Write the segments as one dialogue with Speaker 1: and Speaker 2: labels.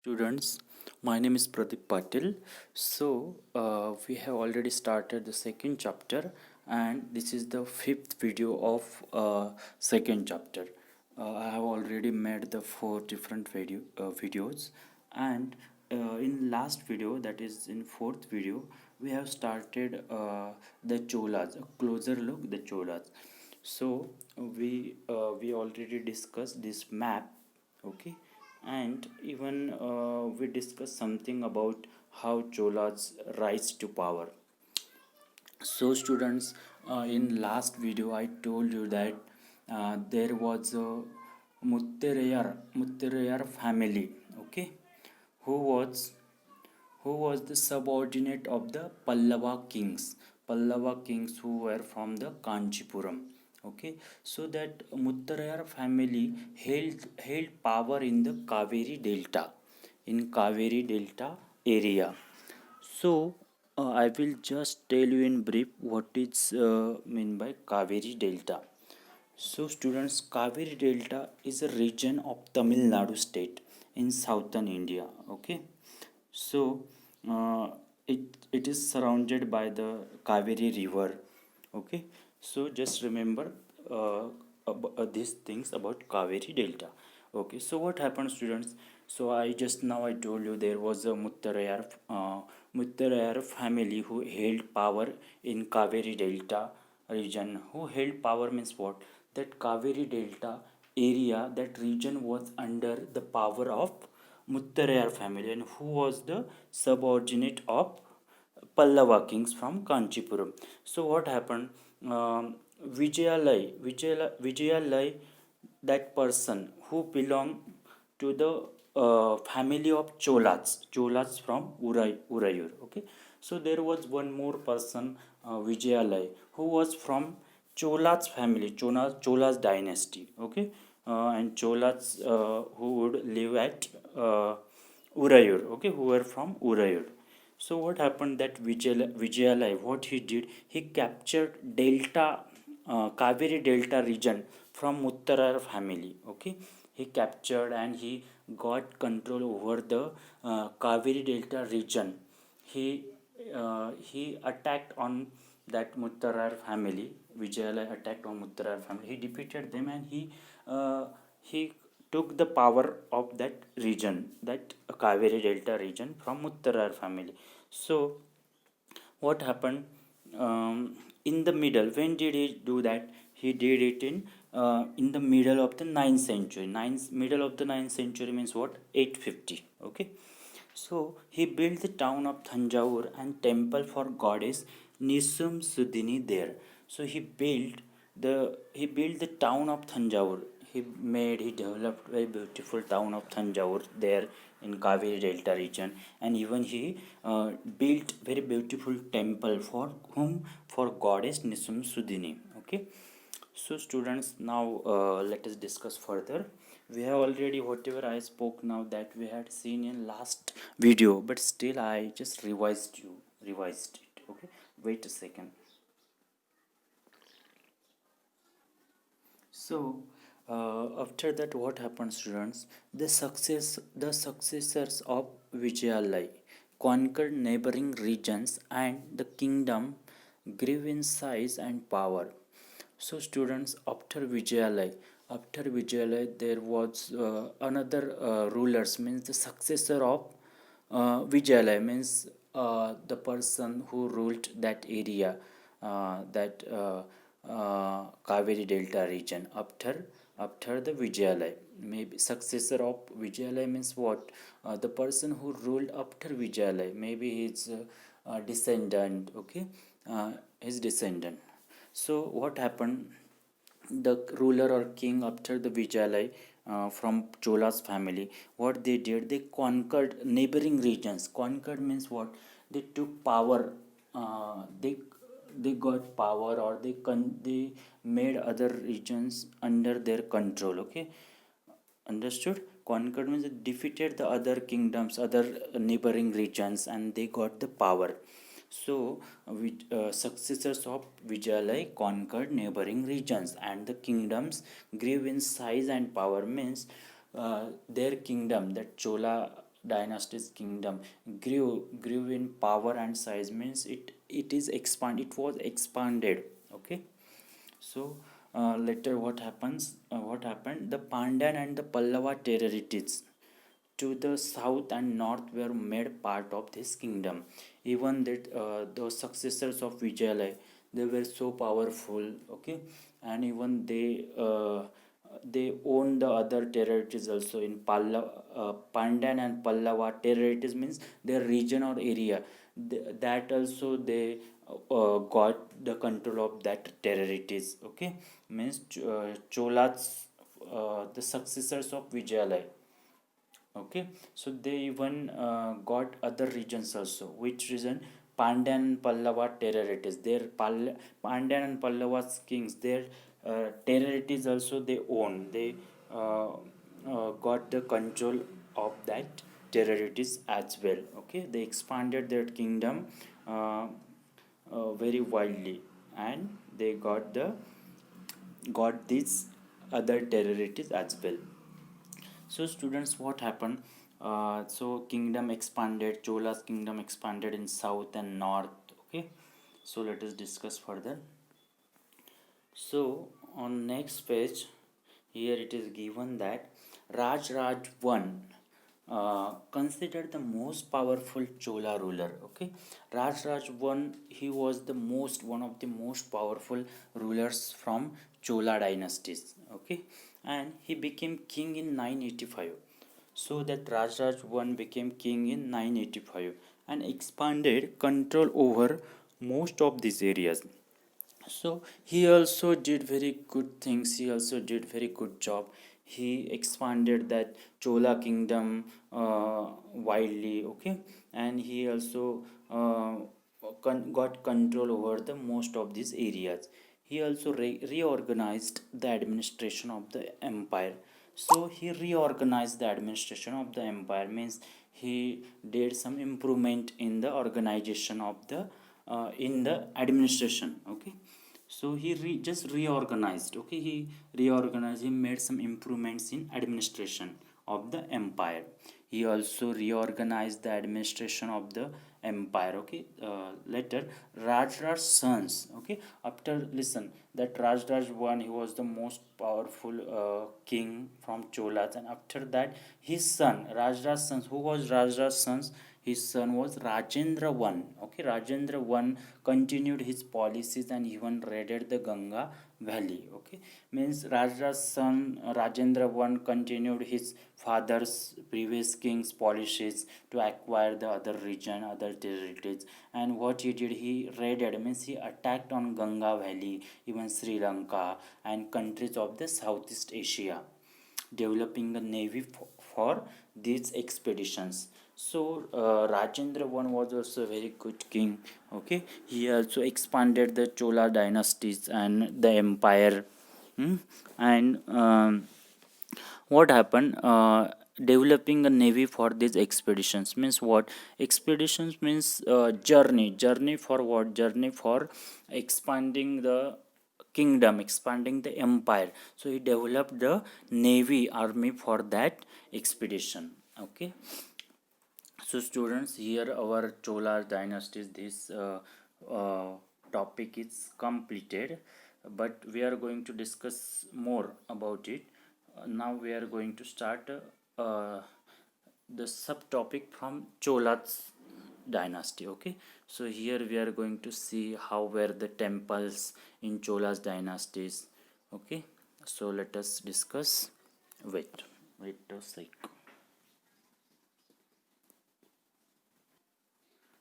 Speaker 1: Students, my name is Pradeep Patil. We have already started the second chapter, and this is the fifth video of second chapter. I have already made the four different videos, and in last video, that is in fourth video, we have started the Cholas, a closer look the Cholas. We already discussed this map, okay, and even we discussed something about how Cholas rise to power. So students, in last video I told you that there was a Mutterayar family, okay, who was the subordinate of the Pallava kings who were from the Kanchipuram. Okay, so that Muttarayar family held power in the Kaveri Delta area. So I will just tell you in brief what is mean by Kaveri Delta. So students, Kaveri Delta is a region of Tamil Nadu state in southern India. Okay, so uh, it is surrounded by the Kaveri river. Okay, so just remember these things about Kaveri Delta. Okay, so what happened, students? So I told you there was a Muttarayar family who held power in Kaveri Delta region. Who held power means what? That Kaveri Delta area, that region was under the power of Muttarayar family, and who was the subordinate of Pallava kings from Kanchipuram. So what happened? Vijayalai, that person who belonged to the family of Cholas from Urayur. Okay, so there was one more person, Vijayalai, who was from Cholas family, Cholas dynasty. Okay, and Cholas who would live at Urayur. Okay, who were from Urayur. So what happened that Vijayalai, what he did, he captured Kaveri Delta region from Uttarar family. Okay, he captured and he got control over the Kaveri Delta region. He attacked on that Muttarar family. Vijayalai attacked on Muttarar family. He defeated them and he took the power of that region, that Kaveri Delta region from Muttarar family. So what happened in the middle? When did he do that? He did it in the middle of the ninth century. Middle of the ninth century means what? 850. Okay, so he built the town of Thanjavur and temple for goddess Nisum Sudini there. So he built the town of Thanjavur. He developed a beautiful town of Thanjavur there in Kaveri Delta region, and even he built very beautiful temple for whom? For goddess Nisum Sudini. Okay, so students, now let us discuss further. We have already whatever I spoke now that we had seen in last video, but still I just revised it. Okay, wait a second. So after that, what happened, students? The successors of Vijayalai conquered neighboring regions, and the kingdom grew in size and power. So, students, after Vijayalai, there was another rulers, means the successor of Vijayalai, means the person who ruled that area, that Kaveri Delta region after the Vijayalai. Maybe successor of Vijayalai means what? The person who ruled after Vijayalai, maybe his descendant. Okay, his descendant. So what happened? The ruler or king after the Vijayalai from Chola's family, what they did, they conquered neighboring regions. Conquered means what? They took power. They got power, or they made other regions under their control. Okay, understood? Conquered means they defeated the other kingdoms, other neighboring regions, and they got the power. So, successors of Vijayalai conquered neighboring regions, and the kingdoms grew in size and power. Means their kingdom, that dynasty's kingdom grew in power and size, means it was expanded. Okay, so later what happened, the Pandyan and the Pallava territories to the south and north were made part of this kingdom. Even that the successors of Vijayalaya, they were so powerful. Okay, and even they own the other territories also in Pandyan and Pallava territories, means their region or area. That also they got the control of that territories. Okay, means Cholas, the successors of Vijayalaya. Okay, so they even got other regions also. Which region? Pandyan and Pallava territories. Their Pandyan and Pallava's kings, their territories also they own. They got the control of that territories as well. Okay, they expanded their kingdom very widely, and they got these other territories as well. So students, what happened? So kingdom expanded. Chola's kingdom expanded in south and north. Okay. So let us discuss further. So on next page, here it is given that Raj Raj I, considered the most powerful Chola ruler. Okay, Raj Raj I, he was the one of the most powerful rulers from Chola dynasties. Okay, and he became king in 985. So that Raj Raj I became king in 985 and expanded control over most of these areas. So he also did very good things. He also did very good job. He expanded that Chola kingdom widely. Okay, and he also got control over the most of these areas. He also reorganized the administration of the empire. So he reorganized the administration of the empire, means he did some improvement in the organization of the in the administration. Okay, so he just reorganized. Okay, he reorganized, he made some improvements in administration of the empire. He also reorganized the administration of the empire. Okay, later Rajraj's sons. Okay, after, listen, that Rajraj one, he was the most powerful king from Cholas, and after that his son Rajraj's sons. Who was Rajraj's sons? His son was Rajendra I. Okay, Rajendra I continued his policies and even raided the Ganga Valley. Okay, means Rajra's son Rajendra I continued his father's previous king's policies to acquire the other region, other territories. And what he did, he raided, means he attacked on Ganga Valley, even Sri Lanka and countries of the Southeast Asia, developing a navy for these expeditions. So Rajendra I was also a very good king. Okay, he also expanded the Chola dynasties and the empire. Hmm? And what happened? Developing a navy for these expeditions, means what? Expeditions means journey for what? Journey for expanding the kingdom, expanding the empire. So he developed the navy army for that expedition. Okay, so students, here our Chola dynasty, this topic is completed, but we are going to discuss more about it. Now we are going to start the subtopic from Chola's dynasty. Okay, so here we are going to see how were the temples in Chola's dynasties. Okay, so let us discuss. Wait a sec.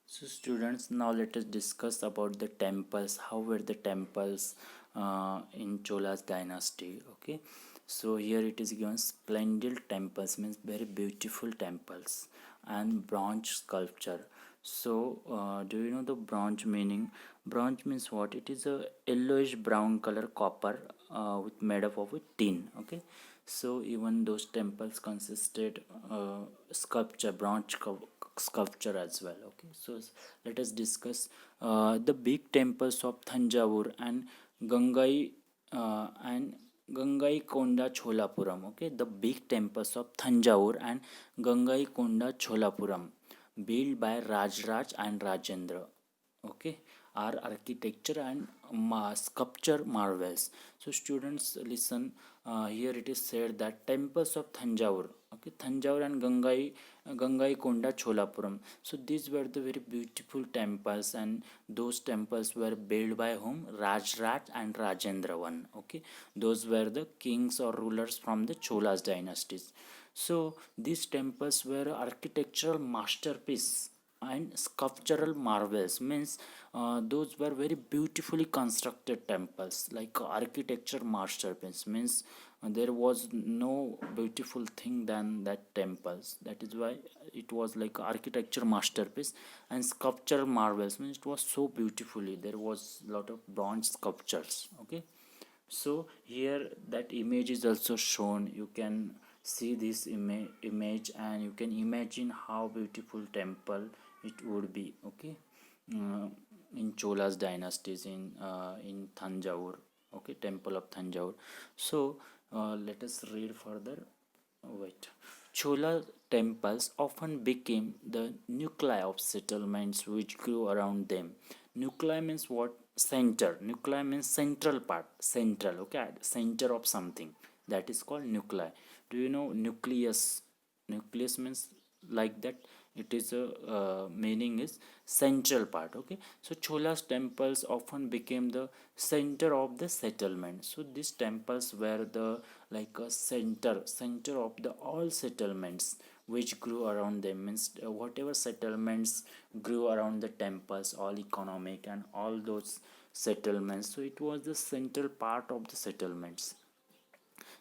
Speaker 1: So students, now let us discuss about the temples. How were the temples in Chola's dynasty? Okay, so here it is given splendid temples, means very beautiful temples, and bronze sculpture. So do you know the bronze meaning? Bronze means what? It is a yellowish brown color copper with made up of a tin. Okay, so even those temples consisted sculpture, sculpture as well. Okay, so let us discuss the big temples of Thanjavur and Gangai and Gangaikonda Cholapuram. Okay, the big temples of Thanjavur and Gangaikonda Cholapuram, built by Rajraj and Rajendra. Okay, are architecture and sculpture marvels. So students listen. Here it is said that temples of Thanjavur. Okay, Thanjavur and Gangaikonda Cholapuram. So these were the very beautiful temples, and those temples were built by whom? Rajraj and Rajendra one. Okay, those were the kings or rulers from the Cholas dynasties. So these temples were architectural masterpiece and sculptural marvels, means those were very beautifully constructed temples, like architecture masterpiece, means there was no beautiful thing than that temples. That is why it was like architecture masterpiece. And sculptural marvels means it was so beautifully, there was lot of bronze sculptures. Okay, so here that image is also shown. You can see this image and you can imagine how beautiful temple it would be. Okay, uh, in Cholas dynasties, in Thanjavur. Okay, temple of Thanjavur. So let us read further. Wait. Chola temples often became the nuclei of settlements which grew around them. Nuclei means what? Center. Nuclei means central part. Central. Okay, center of something. That is called nuclei. Do you know nucleus? Nucleus means like that. It is a meaning is central part. Okay, so Chola's temples often became the center of the settlement. So these temples were the like a center of the all settlements which grew around them, means whatever settlements grew around the temples, all economic and all those settlements. So it was the central part of the settlements.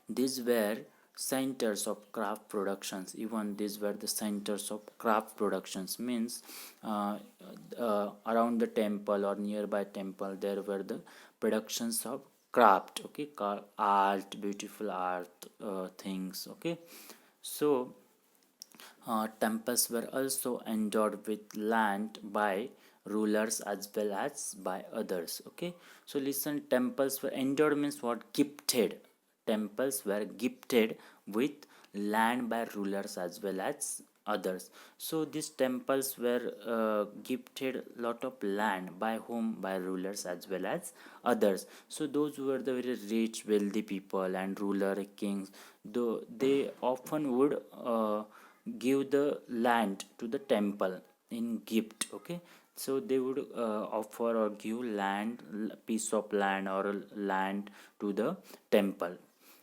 Speaker 1: These were centers of craft productions. Even these were the centers of craft productions, means around the temple or nearby temple there were the productions of craft. Okay, art, beautiful art things. Okay, so temples were also endowed with land by rulers as well as by others. Okay, so listen, temples were endowed means what? Gifted. Temples were gifted with land by rulers as well as others. So these temples were gifted lot of land by whom? By rulers as well as others. So those were the very rich wealthy people and ruler kings, though they often would give the land to the temple in gift. Okay, so they would offer or give land, piece of land or land to the temple.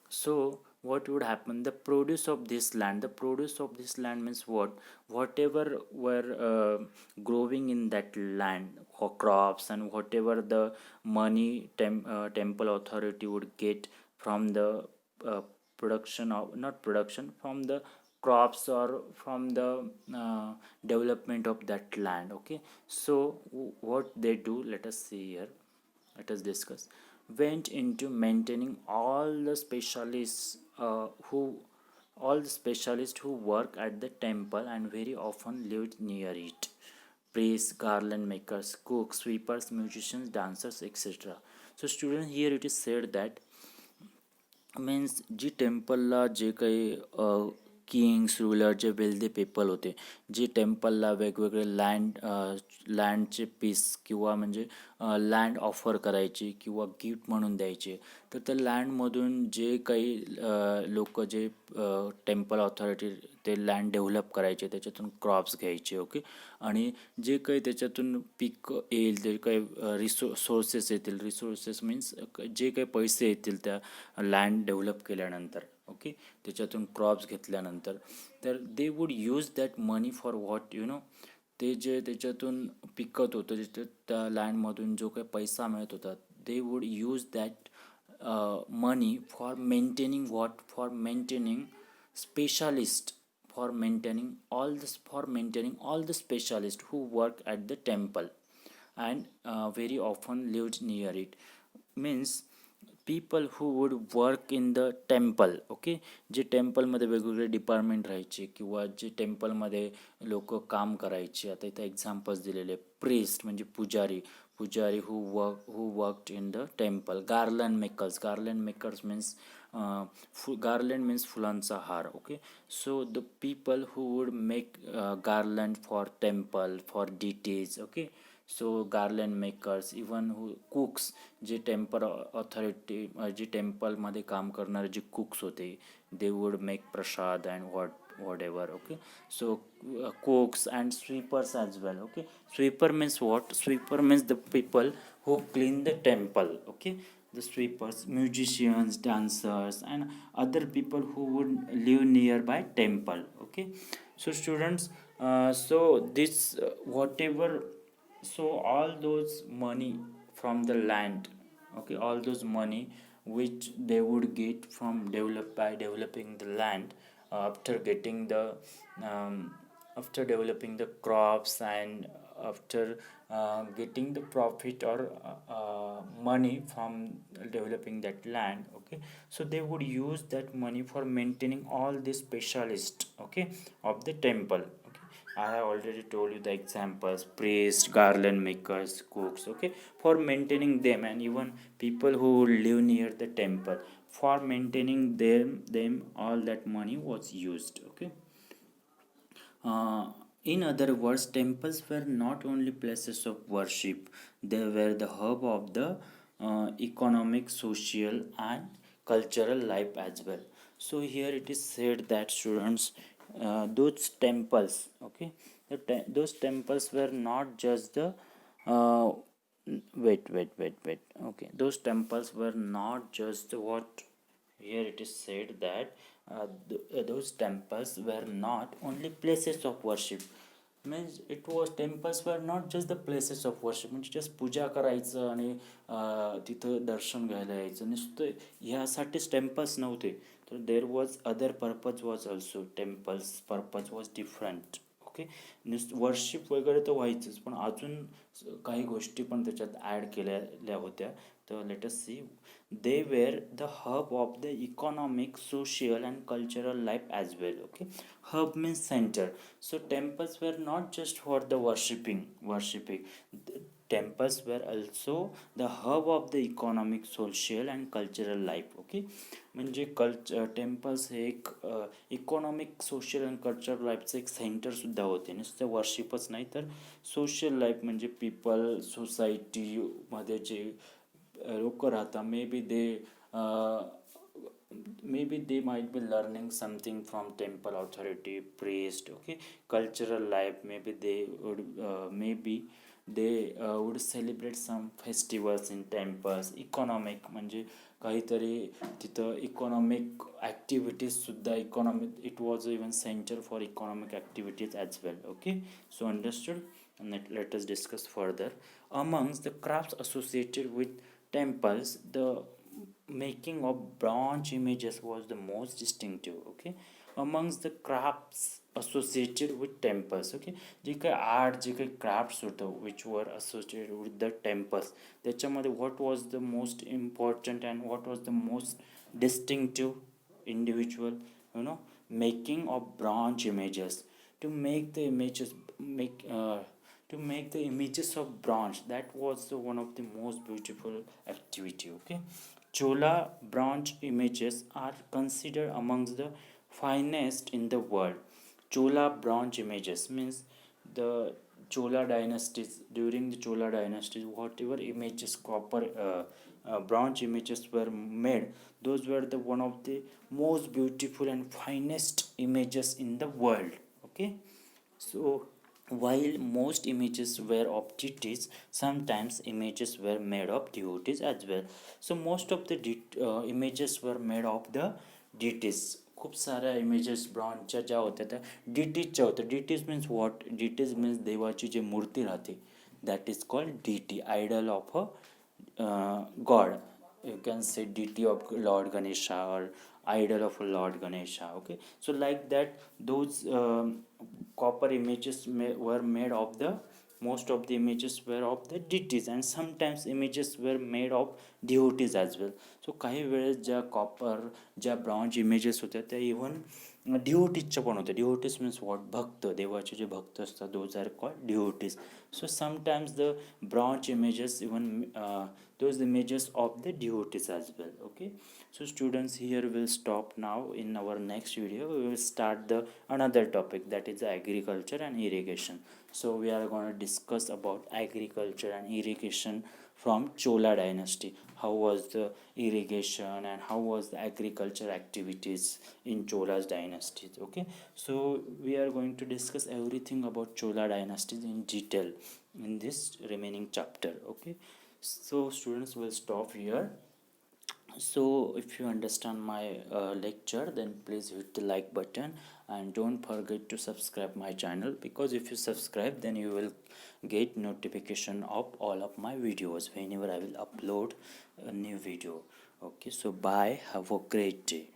Speaker 1: So what would happen? The produce of this land, the produce of this land means what? Whatever were growing in that land or crops, and whatever the money temple authority would get from the production of, not production, from the crops or from the development of that land. Okay, so what they do, let us see here, let us discuss. Went into maintaining all the specialists who work at the temple and very often lived near it. Priests, garland makers, cooks, sweepers, musicians, dancers, etc. So students, here it is said that means जी टेम्पलला जे काही kings ruler जे wealthy people होते, जे टेम्पलला वेगवेगळे लँडचे piece किंवा म्हणजे लँड ऑफर करायचे किंवा गिफ्ट म्हणून द्यायचे. तर त्या लँडमधून जे काही लोक जे टेम्पल ऑथॉरिटी ते लँड डेव्हलप करायचे, त्याच्यातून क्रॉप्स घ्यायचे. ओके, आणि जे काही त्याच्यातून पीक येईल, जे काही सोर्सेस येतील, रिसोर्सेस मीन्स जे काही पैसे येतील त्या लँड डेव्हलप केल्यानंतर, ओके, त्याच्यातून क्रॉप्स घेतल्यानंतर, तर they would use that money for what you know. ते जे त्याच्यातून पिकत होतं, त्या लँडमधून जो काही पैसा मिळत होता, they would use that money for maintaining what? For maintaining specialist, for maintaining all the specialists who work at the temple and very often lived near it. Means people who would work in the temple. Okay, जे टेम्पलमध्ये वेगवेगळे department राहायचे किंवा जे टेम्पलमध्ये लोक काम करायचे. आता इथे एक्झाम्पल्स दिलेले. प्रिस्ट म्हणजे पुजारी who worked in the temple. Garland makers means garland means फुलांचा हार. Okay, so the people who would make garland for temple, for deities. Okay, so garland makers, even who cooks, जे temple authority जे टेम्पलमध्ये काम करणारे जे कुक्स होते, they would make prasad and whatever. Okay, so cooks and sweepers as well. Okay, sweeper means what? Sweeper means the people who clean the temple. Okay, the sweepers, musicians, dancers, and other people who would live nearby temple. Okay, so students, so this whatever, so all those money from the land, okay, all those money which they would get from developing the land, after getting the um, after developing the crops, and after getting the profit or money from developing that land. Okay, so they would use that money for maintaining all the specialists, okay, of the temple. Okay, I have already told you the examples: priests, garland makers, cooks. Okay, for maintaining them, and even people who live near the temple, for maintaining them all that money was used. Okay, uh, in other words, temples were not only places of worship, they were the hub of the economic, social, and cultural life as well. So, here it is said that students, those temples, okay, those temples were not just the uh, wait. Okay, those temples were not just what, here it is said that those temples were not only places of worship. Means it was, temples were not just the places of worship, म्हणजे just पूजा करायचं आणि तिथं दर्शन घ्यायला यायचं नुसतं ह्यासाठीच temples नव्हते. तर there was other purpose was also. Temples purpose was different. Okay, worship वगैरे तर व्हायचंच, पण अजून काही गोष्टी पण त्याच्यात ॲड केलेल्या होत्या. तर let us see. They were the hub of the economic, social, and cultural life as well. Okay, hub means center. So temples were not just for the worshipping. The temples were also the hub of the economic, social, and cultural life. Okay, म्हणजे temples हे एक economic, social and cultural लाईफचं एक सेंटरसुद्धा होते. नुसतं वर्शिपच नाही, तर social life म्हणजे people, सोसायटीमध्ये जे लोक राहतात, maybe they might be learning something from temple authority, priest. Okay, cultural life, maybe they would celebrate some festivals in temples. Economic म्हणजे काहीतरी तिथं इकॉनॉमिक ॲक्टिव्हिटीजसुद्धा, economic, it was even centre for economic activities as well. Okay, so understood. Let us discuss further. Amongst the crafts associated with temples, the making of bronze images was the most distinctive. Okay, amongst the crafts associated with temples. Okay, जे काही art, जे काही crafts होतं which were associated with the temples, त्याच्यामध्ये what was the most important and what was the most distinctive individual, making of bronze images. To make the images, to make the images of bronze, that was one of the most beautiful activity. Okay, Chola bronze images are considered amongst the finest in the world. Chola bronze images means the Chola dynasties, during the Chola dynasties, whatever images, copper bronze images were made, those were the one of the most beautiful and finest images in the world. Okay, so while most images were of deities, sometimes images were made of devotees as well. So most of the images were made of the deities. खूप साऱ्या images ब्रॉन्झच्या ज्या होत्या त्या डीटीजच्या होत्या. Deities means what? Deities means देवाची जी मूर्ती राहते, that is called deity, idol of a god. You can say deity of Lord Ganesha or idol of Lord Ganesha. Okay, so like that, those copper images were made of the, most of the images were of the deities, and sometimes images were made of devotees as well. So काही वेळेस ज्या copper, ज्या bronze images होत्या त्या even डिओटीजच्या पण होते. डिओटीज means what, भक्त, देवाचे जे भक्त असतात, those are called deities. So sometimes the bronze images even those images of the devotees as well. Okay, so students, here will stop now. In our next video we will start the another topic, that is agriculture and irrigation. So we are going to discuss about agriculture and irrigation from Chola dynasty. How was the irrigation and how was the agriculture activities in Chola's dynasty? Okay, so we are going to discuss everything about Chola dynasties in detail in this remaining chapter. Okay, so students, will stop here. So if you understand my lecture, then please hit the like button and don't forget to subscribe my channel, because if you subscribe then you will get notification of all of my videos whenever I will upload a new video. Okay, so bye, have a great day.